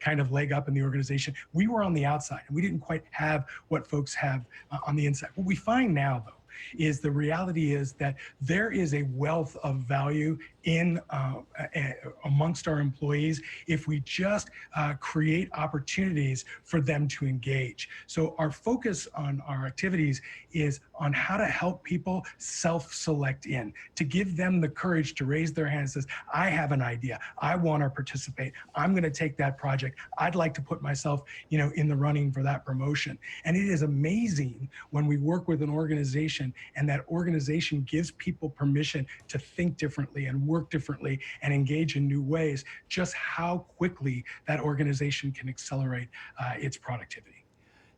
kind of leg up in the organization. We were on the outside and we didn't quite have what folks have on the inside. What we find now, though, is the reality is that there is a wealth of value in amongst our employees if we just create opportunities for them to engage. So our focus on our activities is on how to help people self-select in, to give them the courage to raise their hand and says, I have an idea, I want to participate, I'm going to take that project, I'd like to put myself, in the running for that promotion. And it is amazing when we work with an organization and that organization gives people permission to think differently and work differently and engage in new ways, just how quickly that organization can accelerate its productivity.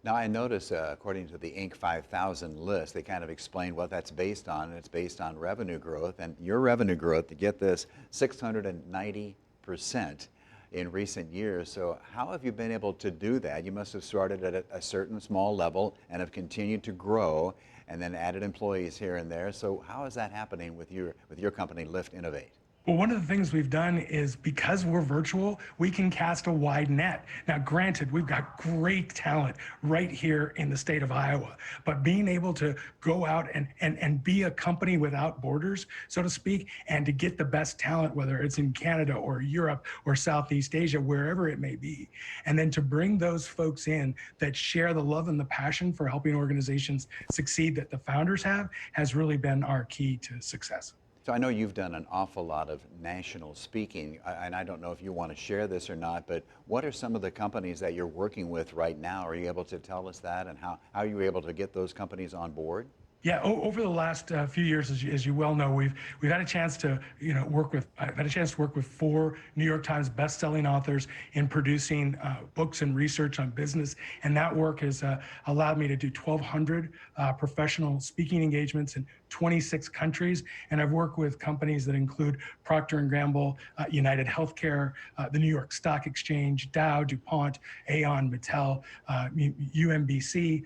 Now I notice, according to the Inc. 5000 list, they kind of explain what that's based on, and it's based on revenue growth. And your revenue growth, to get this, 690% in recent years. So how have you been able to do that? You must have started at a certain small level and have continued to grow and then added employees here and there. So how is that happening with your company, LIFTinnovate? Well, one of the things we've done is because we're virtual, we can cast a wide net. Now, granted, we've got great talent right here in the state of Iowa, but being able to go out and be a company without borders, so to speak, and to get the best talent, whether it's in Canada or Europe or Southeast Asia, wherever it may be, and then to bring those folks in that share the love and the passion for helping organizations succeed that the founders have, has really been our key to success. So I know you've done an awful lot of national speaking, and I don't know if you want to share this or not, but what are some of the companies that you're working with right now? Are you able to tell us that, and how are you able to get those companies on board? Yeah, over the last few years, as you well know, we've had a chance to I've had a chance to work with 4 New York Times best-selling authors in producing books and research on business, and that work has allowed me to do 1,200 professional speaking engagements in 26 countries, and I've worked with companies that include Procter & Gamble, United Healthcare, the New York Stock Exchange, Dow, DuPont, Aon, Mattel, UMBC,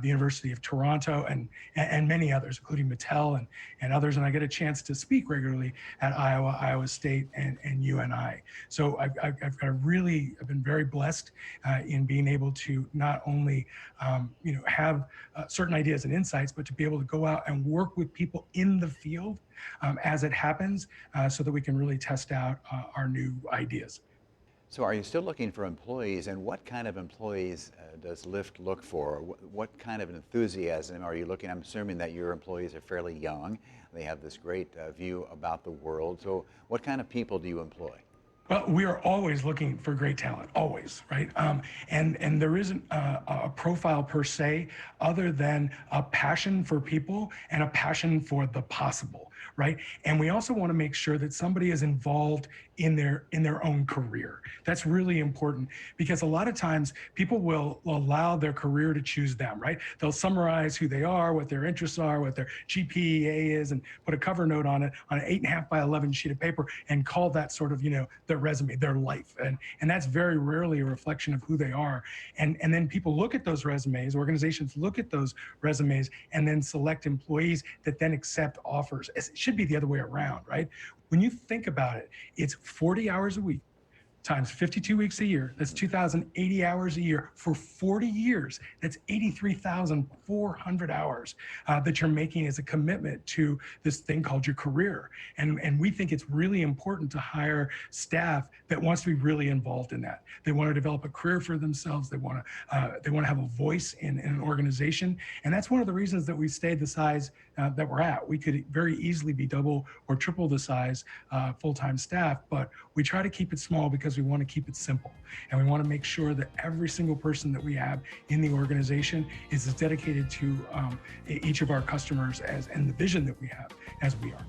the University of Toronto, and many others, including Mattel and others. And I get a chance to speak regularly at Iowa, Iowa State, and UNI. So I've been very blessed in being able to not only have certain ideas and insights, but to be able to go out and work with people in the field as it happens, so that we can really test out our new ideas. So are you still looking for employees, and what kind of employees does LIFT look for? What kind of enthusiasm are you looking? I'm assuming that your employees are fairly young. They have this great view about the world. So what kind of people do you employ? Well, we are always looking for great talent, always, right? And there isn't a profile per se, other than a passion for people and a passion for the possible, right? And we also want to make sure that somebody is involved in their own career. That's really important, because a lot of times people will allow their career to choose them, right? They'll summarize who they are, what their interests are, what their GPA is, and put a cover note on it on an 8.5 by 11 sheet of paper and call that sort of, their resume, their life. And that's very rarely a reflection of who they are. And then people look at those resumes, organizations look at those resumes, and then select employees that then accept offers. It should be the other way around, right? When you think about it, it's 40 hours a week times 52 weeks a year. That's 2,080 hours a year for 40 years. That's 83,400 hours that you're making as a commitment to this thing called your career. And we think it's really important to hire staff that wants to be really involved in that. They want to develop a career for themselves. They want to have a voice in an organization. And that's one of the reasons that we stayed the size that we're at. We could very easily be double or triple the size full-time staff, but we try to keep it small because we want to keep it simple. And we want to make sure that every single person that we have in the organization is as dedicated to each of our customers and the vision that we have as we are.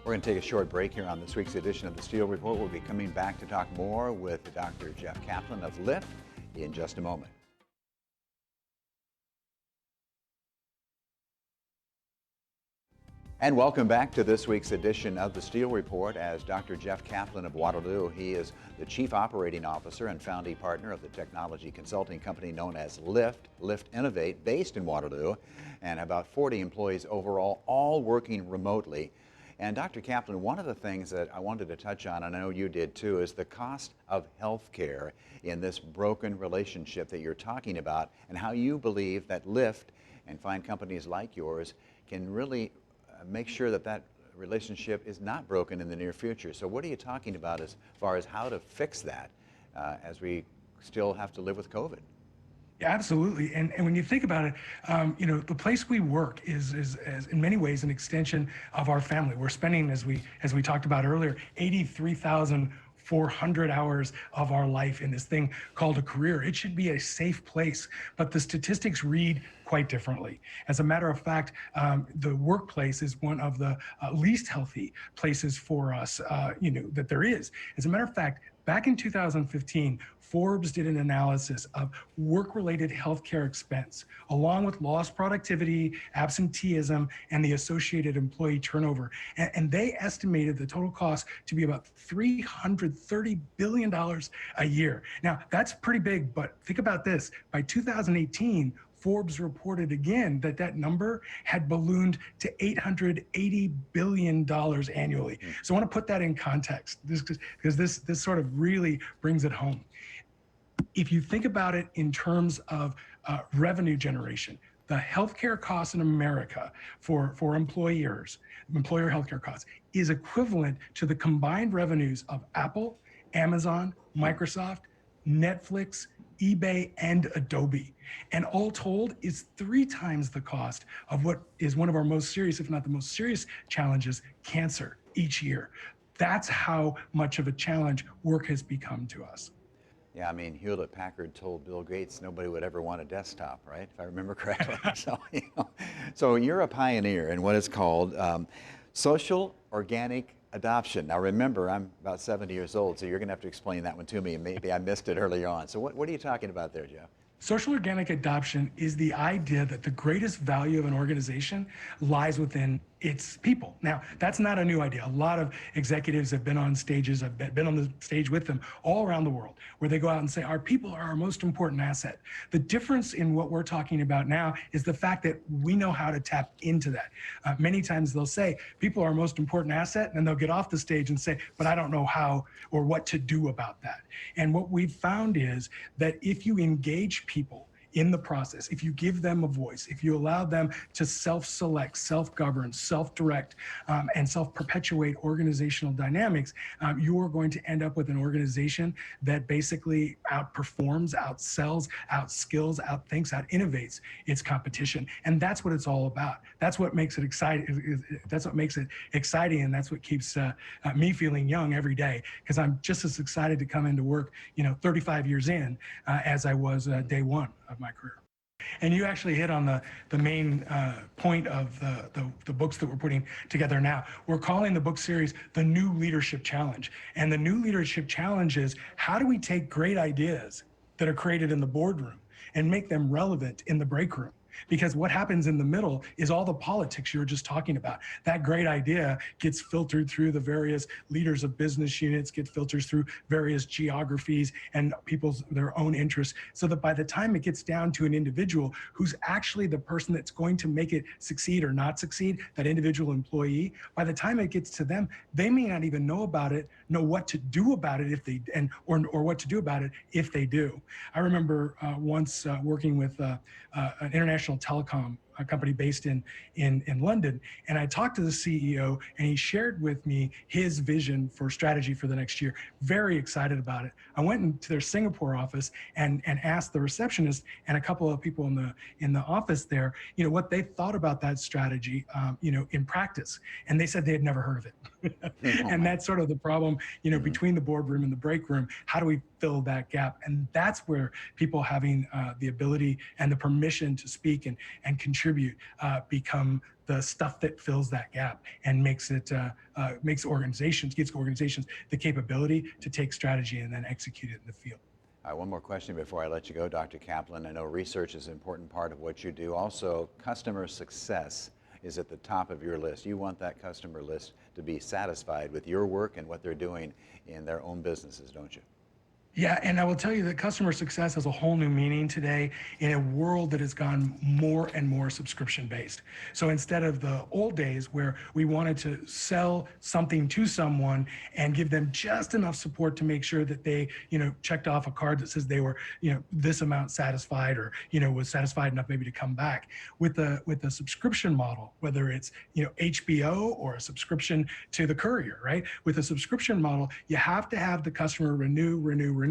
We're going to take a short break here on this week's edition of the Steel Report. We'll be coming back to talk more with Dr. Jeff Kaplan of LIFT in just a moment. And welcome back to this week's edition of the Steel Report. As Dr. Jeff Kaplan of Waterloo, he is the Chief Operating Officer and founding partner of the technology consulting company known as LIFTinnovate, based in Waterloo, and about 40 employees overall, all working remotely. And Dr. Kaplan, one of the things that I wanted to touch on, and I know you did too, is the cost of health care in this broken relationship that you're talking about, and how you believe that Lyft and fine companies like yours can really make sure that that relationship is not broken in the near future. So what are you talking about as far as how to fix that as we still have to live with COVID? Yeah, absolutely. And when you think about it, the place we work is in many ways an extension of our family. We're spending, as we talked about earlier, 83,400 hours of our life in this thing called a career. It should be a safe place, but the statistics read quite differently. As a matter of fact, the workplace is one of the least healthy places for us, that there is. As a matter of fact, back in 2015, Forbes did an analysis of work-related healthcare expense, along with lost productivity, absenteeism, and the associated employee turnover. And they estimated the total cost to be about $330 billion a year. Now, that's pretty big, but think about this. By 2018, Forbes reported again that that number had ballooned to $880 billion annually. So I want to put that in context because this sort of really brings it home. If you think about it in terms of revenue generation, the healthcare costs in America for employer healthcare costs, is equivalent to the combined revenues of Apple, Amazon, Microsoft, Netflix, eBay, and Adobe. And all told is 3 times the cost of what is one of our most serious, if not the most serious challenges, cancer, each year. That's how much of a challenge work has become to us. Yeah, I mean, Hewlett-Packard told Bill Gates nobody would ever want a desktop, right? If I remember correctly. So you're a pioneer in what is called social organic adoption. Now remember, I'm about 70 years old, so you're going to have to explain that one to me, and maybe I missed it earlier on. So what are you talking about there, Jeff? Social organic adoption is the idea that the greatest value of an organization lies within its people. Now, that's not a new idea. A lot of executives have been on stages, I've been on the stage with them all around the world, where they go out and say, our people are our most important asset. The difference in what we're talking about now is the fact that we know how to tap into that. Many times they'll say, people are our most important asset, and they'll get off the stage and say, but I don't know how or what to do about that. And what we've found is that if you engage people in the process, if you give them a voice, if you allow them to self-select, self-govern, self-direct, and self-perpetuate organizational dynamics, you are going to end up with an organization that basically outperforms, outsells, outskills, outthinks, out-innovates its competition. And that's what it's all about. That's what makes it exciting. That's what makes it exciting, and that's what keeps me feeling young every day, because I'm just as excited to come into work, 35 years in, as I was day one of my career. And you actually hit on the main point of the books that we're putting together now. We're calling the book series The New Leadership Challenge. And the New Leadership Challenge is, how do we take great ideas that are created in the boardroom and make them relevant in the break room? Because what happens in the middle is all the politics you were just talking about. That great idea gets filtered through the various leaders of business units, gets filtered through various geographies and their own interests, so that by the time it gets down to an individual who's actually the person that's going to make it succeed or not succeed, that individual employee, by the time it gets to them, they may not even know about it, know what to do about it if they, or what to do about it if they do. I remember once working with an international telecom company based in London, and I talked to the CEO, and he shared with me his vision for strategy for the next year. Very excited about it. I went into their Singapore office and asked the receptionist and a couple of people in the office there, what they thought about that strategy, in practice, and they said they had never heard of it. And that's sort of the problem, between the boardroom and the break room. How do we fill that gap? And that's where people having the ability and the permission to speak and contribute become the stuff that fills that gap and gives organizations the capability to take strategy and then execute it in the field. All right, one more question before I let you go, Dr. Kaplan. I know research is an important part of what you do. Also, customer success is at the top of your list. You want that customer list to be satisfied with your work and what they're doing in their own businesses, don't you? Yeah, and I will tell you that customer success has a whole new meaning today in a world that has gone more and more subscription based. So instead of the old days where we wanted to sell something to someone and give them just enough support to make sure that they, checked off a card that says they were, this amount satisfied or, was satisfied enough maybe to come back with the subscription model, whether it's, HBO or a subscription to the courier, right? With a subscription model, you have to have the customer renew, renew, renew.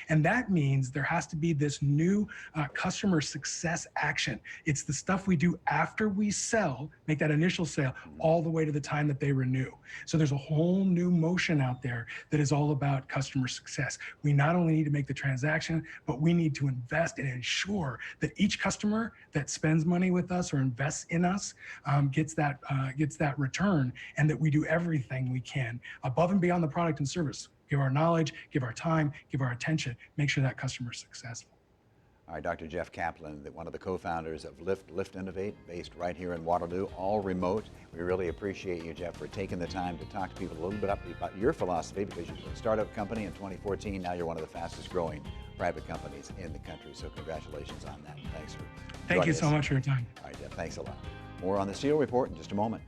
And that means there has to be this new customer success action. It's the stuff we do after we sell, make that initial sale, all the way to the time that they renew. So there's a whole new motion out there that is all about customer success. We not only need to make the transaction, but we need to invest and ensure that each customer that spends money with us or invests in us gets that return, and that we do everything we can above and beyond the product and service. Give our knowledge, give our time, give our attention, make sure that customer is successful. All right, Dr. Jeff Kaplan, one of the co-founders of LIFTinnovate, based right here in Waterloo, all remote. We really appreciate you, Jeff, for taking the time to talk to people a little bit about your philosophy, because you're a startup company in 2014. Now you're one of the fastest growing private companies in the country. So congratulations on that. Thanks for Thank you so us. much for your time. All right, Jeff, thanks a lot. More on the CEO Report in just a moment.